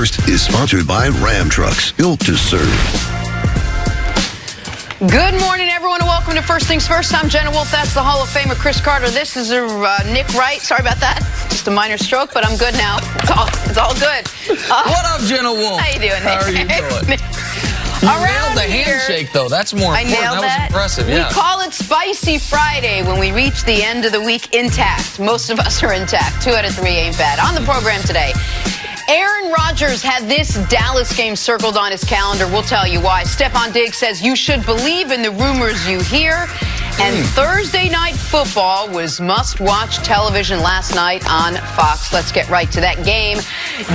First is sponsored by Ram Trucks, built to serve. Good morning, everyone, and welcome to First Things First. I'm Jenna Wolf. That's the Hall of Famer Chris Carter. This is Nick Wright. Sorry about that. Just a minor stroke, but I'm good now. It's all good. What up, Jenna Wolf? How you doing, Nick? How are you doing? You nailed the handshake, though. That's more important. I nailed that was impressive, yeah. We call it Spicy Friday when we reach the end of the week intact. Most of us are intact. 2 out of 3 ain't bad. On the program today, Aaron Rodgers had this Dallas game circled on his calendar. We'll tell you why. Stephon Diggs says you should believe in the rumors you hear. And Thursday Night Football was must-watch television last night on Fox. Let's get right to that game.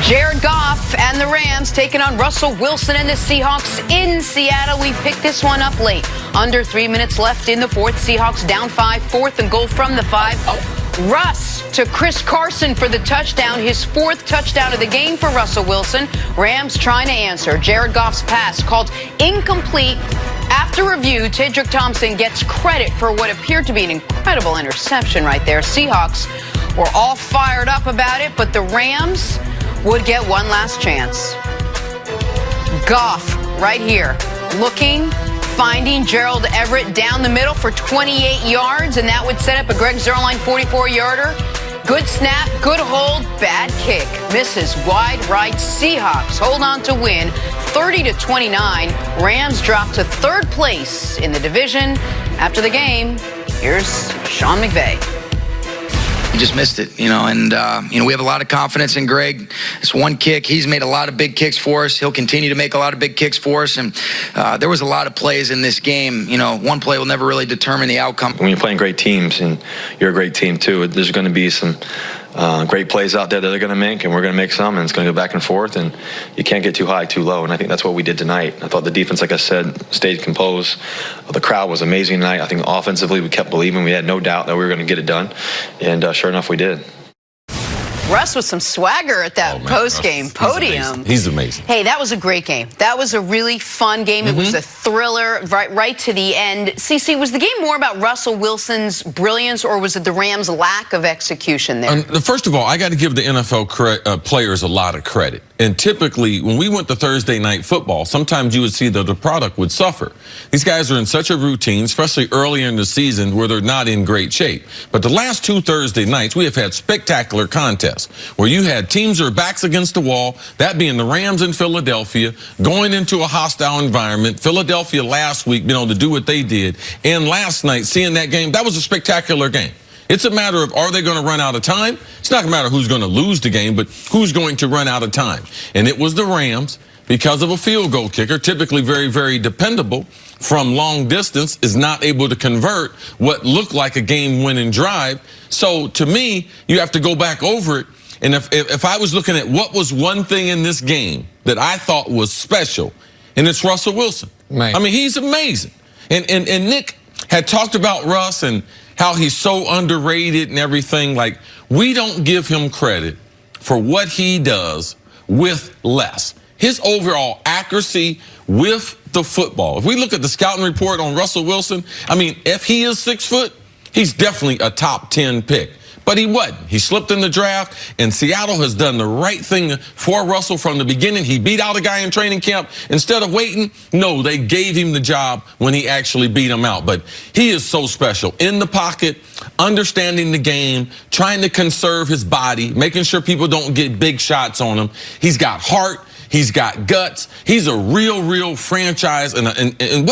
Jared Goff and the Rams taking on Russell Wilson and the Seahawks in Seattle. We picked this one up late. Under 3 minutes left in the fourth. Seahawks down 5, 4th and goal from the 5. Russ to Chris Carson for the touchdown, his 4th touchdown of the game for Russell Wilson. Rams trying to answer. Jared Goff's pass called incomplete. After review, Tedrick Thompson gets credit for what appeared to be an incredible interception right there. Seahawks were all fired up about it, but the Rams would get one last chance. Goff right here, looking, finding Gerald Everett down the middle for 28 yards, and that would set up a Greg Zuerlein 44-yarder. Good snap, good hold, bad kick. Misses wide right. Seahawks hold on to win 30-29. Rams drop to 3rd place in the division. After the game, here's Sean McVay. He just missed it, and we have a lot of confidence in Greg. It's one kick. He's made a lot of big kicks for us. He'll continue to make a lot of big kicks for us, and there was a lot of plays in this game. One play will never really determine the outcome. When you're playing great teams, and you're a great team too, there's going to be some great plays out there that they're going to make, and we're going to make some, and it's going to go back and forth, and you can't get too high, too low, and I think that's what we did tonight. I thought the defense, like I said, stayed composed. The crowd was amazing tonight. I think offensively we kept believing. We had no doubt that we were going to get it done, and sure enough, we did. Russ with some swagger at that post-game podium. He's amazing. Hey, that was a great game. That was a really fun game. It was a thriller right to the end. CC, was the game more about Russell Wilson's brilliance, or was it the Rams' lack of execution there? First of all, I got to give the NFL players a lot of credit. And typically, when we went to Thursday Night Football, sometimes you would see that the product would suffer. These guys are in such a routine, especially early in the season, where they're not in great shape. But the last 2 Thursday nights, we have had spectacular contests where you had teams that are backs against the wall, that being the Rams in Philadelphia, going into a hostile environment. Philadelphia last week, to do what they did. And last night, seeing that game, that was a spectacular game. It's a matter of, are they going to run out of time? It's not a matter of who's going to lose the game, but who's going to run out of time. And it was the Rams, because of a field goal kicker, typically very, very dependable from long distance, is not able to convert what looked like a game-winning drive. So to me, you have to go back over it. And if I was looking at what was one thing in this game that I thought was special, and it's Russell Wilson. Man. I mean, he's amazing. And Nick had talked about Russ and how he's so underrated and everything. Like, we don't give him credit for what he does with less. His overall accuracy with the football. If we look at the scouting report on Russell Wilson, I mean, if he is 6 foot, he's definitely a top 10 pick. But he wasn't. He slipped in the draft, and Seattle has done the right thing for Russell from the beginning. He beat out a guy in training camp. Instead of waiting, no, they gave him the job when he actually beat him out. But he is so special. In the pocket, understanding the game, trying to conserve his body, making sure people don't get big shots on him. He's got heart. He's got guts. He's a real franchise and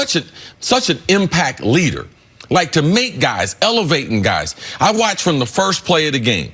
such an impact leader. Like, to make guys, elevating guys. I watched from the first play of the game.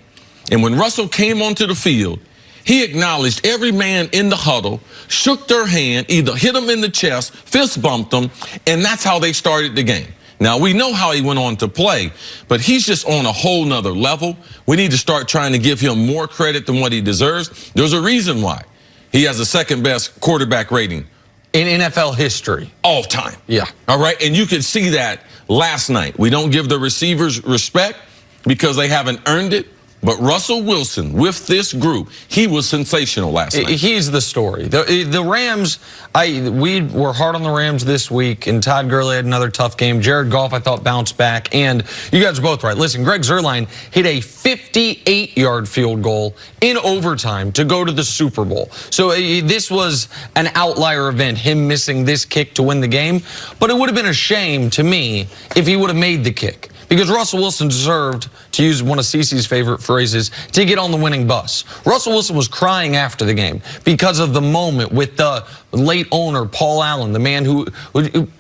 And when Russell came onto the field, he acknowledged every man in the huddle, shook their hand, either hit them in the chest, fist bumped them, and that's how they started the game. Now, we know how he went on to play, but he's just on a whole nother level. We need to start trying to give him more credit than what he deserves. There's a reason why. He has the 2nd best quarterback rating in NFL history. All time. Yeah. All right. And you could see that last night. We don't give the receivers respect because they haven't earned it. But Russell Wilson, with this group, he was sensational last night. He's the story. The Rams, we were hard on the Rams this week, and Todd Gurley had another tough game. Jared Goff, I thought, bounced back. And you guys are both right. Listen, Greg Zuerlein hit a 58-yard field goal in overtime to go to the Super Bowl. So this was an outlier event, him missing this kick to win the game. But it would have been a shame to me if he would have made the kick. Because Russell Wilson deserved, to use one of Cece's favorite phrases, to get on the winning bus. Russell Wilson was crying after the game because of the moment with the late owner, Paul Allen, the man who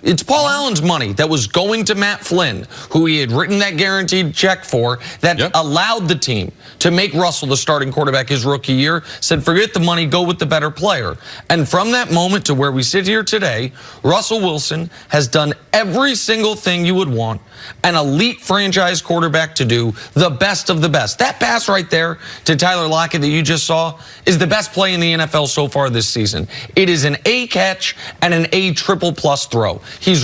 it's Paul Allen's money that was going to Matt Flynn, who he had written that guaranteed check for, that allowed the team to make Russell the starting quarterback his rookie year, said, forget the money, go with the better player. And from that moment to where we sit here today, Russell Wilson has done every single thing you would want an elite franchise quarterback to do, the best of the best. That pass right there to Tyler Lockett that you just saw is the best play in the NFL so far this season. It is an A catch and an A triple plus throw. He's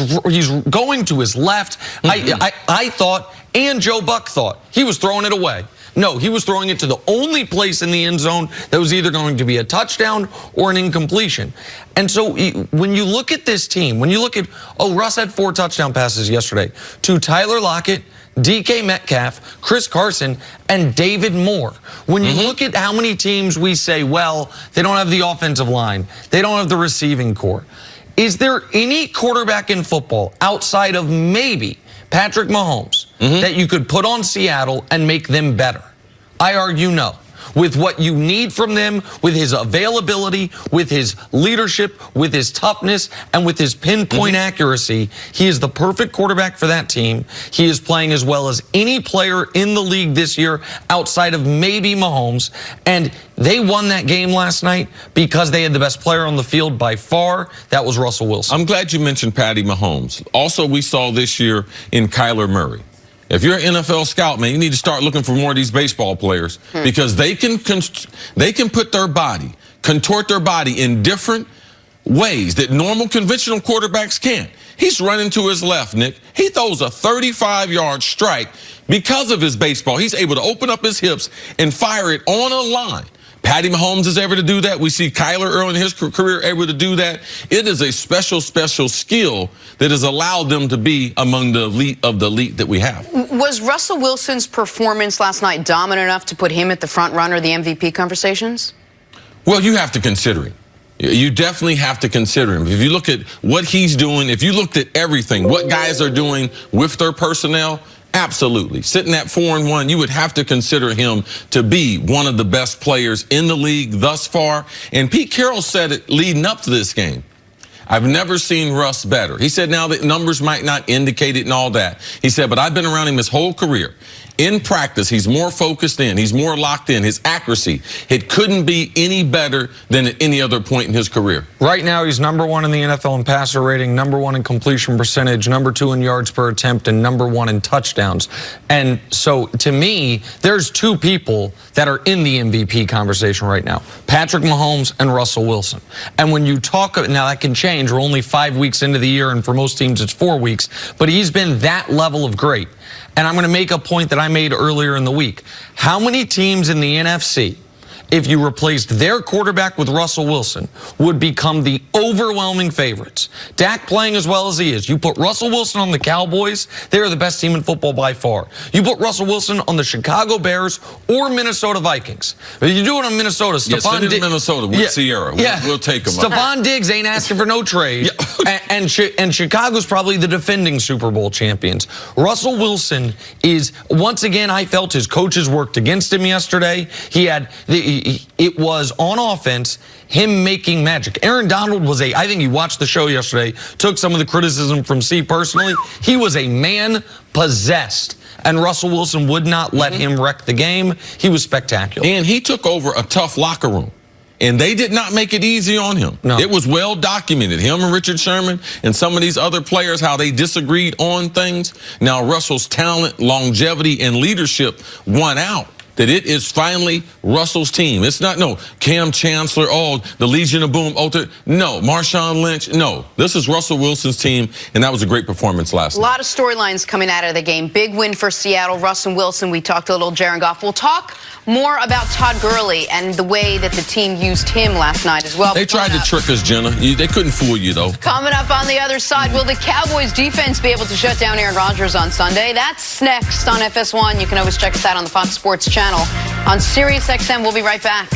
going to his left. I thought, and Joe Buck thought, he was throwing it away. No, he was throwing it to the only place in the end zone that was either going to be a touchdown or an incompletion. And so when you look at this team, when you look at, Russ had 4 touchdown passes yesterday to Tyler Lockett, DK Metcalf, Chris Carson, and David Moore. When you look at how many teams we say, well, they don't have the offensive line, they don't have the receiving core. Is there any quarterback in football outside of maybe Patrick Mahomes that you could put on Seattle and make them better? I argue no. With what you need from them, with his availability, with his leadership, with his toughness, and with his pinpoint accuracy, he is the perfect quarterback for that team. He is playing as well as any player in the league this year outside of maybe Mahomes. And they won that game last night because they had the best player on the field by far. That was Russell Wilson. I'm glad you mentioned Patty Mahomes. Also, we saw this year in Kyler Murray. If you're an NFL scout, man, you need to start looking for more of these baseball players because they can put their body, contort their body in different ways that normal conventional quarterbacks can't. He's running to his left, Nick. He throws a 35-yard strike because of his baseball. He's able to open up his hips and fire it on a line. Patty Mahomes is able to do that. We see Kyler early in his career able to do that. It is a special skill that has allowed them to be among the elite of the elite that we have. Was Russell Wilson's performance last night dominant enough to put him at the front runner of the MVP conversations? Well, you have to consider him. You definitely have to consider him. If you look at what he's doing, if you looked at everything, what guys are doing with their personnel, absolutely. Sitting at 4-1, you would have to consider him to be one of the best players in the league thus far. And Pete Carroll said it leading up to this game. I've never seen Russ better. He said now that numbers might not indicate it and all that. He said, but I've been around him his whole career. In practice, he's more focused in. He's more locked in. His accuracy, it couldn't be any better than at any other point in his career. Right now, he's #1 in the NFL in passer rating, #1 in completion percentage, #2 in yards per attempt, and #1 in touchdowns. And so, to me, there's 2 people that are in the MVP conversation right now, Patrick Mahomes and Russell Wilson. And when you talk, now that can change. We're only 5 weeks into the year, and for most teams, it's 4 weeks. But he's been that level of great. And I'm going to make a point that I made earlier in the week. How many teams in the NFC, if you replaced their quarterback with Russell Wilson, would become the overwhelming favorites? Dak playing as well as he is. You put Russell Wilson on the Cowboys, they're the best team in football by far. You put Russell Wilson on the Chicago Bears or Minnesota Vikings. If you do it on Minnesota, Stephon Diggs, Minnesota with Sierra. We'll take him. Stephon Diggs ain't asking for no trade. And Chicago's probably the defending Super Bowl champions. Russell Wilson is, once again, I felt his coaches worked against him yesterday. It was on offense, him making magic. Aaron Donald was I think he watched the show yesterday, took some of the criticism from C personally. He was a man possessed. And Russell Wilson would not let him wreck the game. He was spectacular. And he took over a tough locker room. And they did not make it easy on him. No. It was well documented. Him and Richard Sherman and some of these other players, how they disagreed on things. Now, Russell's talent, longevity, and leadership won out. that it is finally Russell's team. It's not, no, Cam Chancellor, the Legion of Boom, no, Marshawn Lynch, no. This is Russell Wilson's team, and that was a great performance last night. A lot of storylines coming out of the game. Big win for Seattle. Russell Wilson, we talked a little Jared Goff. We'll talk more about Todd Gurley and the way that the team used him last night as well. They tried to trick us, Jenna. They couldn't fool you, though. Coming up on the other side, will the Cowboys defense be able to shut down Aaron Rodgers on Sunday? That's next on FS1. You can always check us out on the Fox Sports channel. On SiriusXM, we'll be right back.